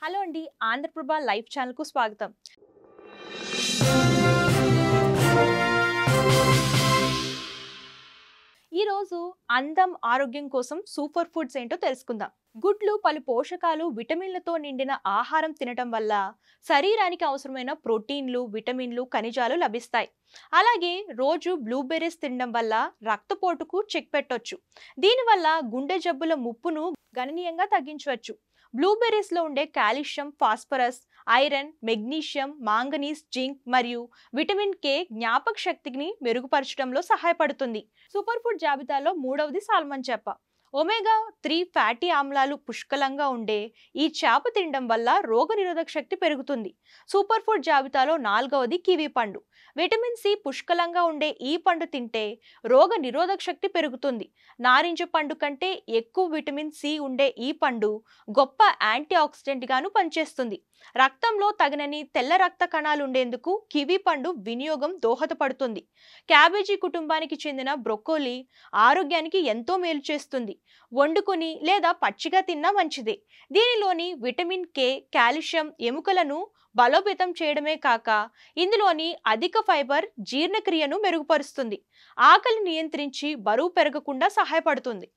Hello అండి, Andhraprabha live ఛానల్కు స్వాగతం. ఈరోజు అందం ఆరోగ్యం కోసం సూపర్ ఫుడ్స్ ఏంటో తెలుసుకుందాం. గుడ్లు పలు పోషకాలు విటమిన్లతో నిండిన ఆహారం తినటం వల్ల శరీరానికి అవసరమైన ప్రోటీన్లు, విటమిన్లు, ఖనిజాలు లభిస్తాయి. అలాగే రోజు బ్లూబెర్రీస్ తినడం వల్ల రక్తపోటుకు చెక్ పెట్టొచ్చు. దీనివల్ల గుండె జబ్బుల ముప్పును గణనీయంగా తగ్గించవచ్చు. బ్లూబెర్రీస్లో ఉండే calcium, phosphorus, iron, magnesium, manganese, zinc మరియు విటమిన్ కే జ్ఞాపక శక్తిని మెరుగుపరచడంలో సహాయపడుతుంది. సూపర్ ఫుడ్ జాబితాలో మూడవది సాల్మన్ చేప. ఒమేగా 3 ఫ్యాటీ ఆమ్లాలు పుష్కలంగా ఉండే ఈ చేప తినడం వల్ల రోగనిరోధక శక్తి పెరుగుతుంది. సూపర్ ఫుడ్ జాబితాలో నాలుగవది కివీ పండు. విటమిన్ సి పుష్కలంగా ఉండే ఈ పండు తింటే రోగ నిరోధక శక్తి పెరుగుతుంది. నారింజ పండు కంటే ఎక్కువ విటమిన్ సి ఉండే ఈ పండు గొప్ప యాంటీ ఆక్సిడెంట్ గాను పనిచేస్తుంది. రక్తంలో తగినన్ని తెల్ల రక్త కణాలు ఉండేందుకు కివీ పండు వినియోగం దోహదపడుతుంది. క్యాబేజీ కుటుంబానికి చెందిన బ్రొక్కోలి ఆరోగ్యానికి ఎంతో మేలు చేస్తుంది. వండుకొని లేదా పచ్చిగా తిన్నా మంచిదే. దీనిలోని విటమిన్ కే, కాల్షియం ఎముకలను బలోపేతం చేయడమే కాక ఇందులోని అధిక ఫైబర్ జీర్ణక్రియను మెరుగుపరుస్తుంది. ఆకలి నియంత్రించి బరువు పెరగకుండా సహాయపడుతుంది.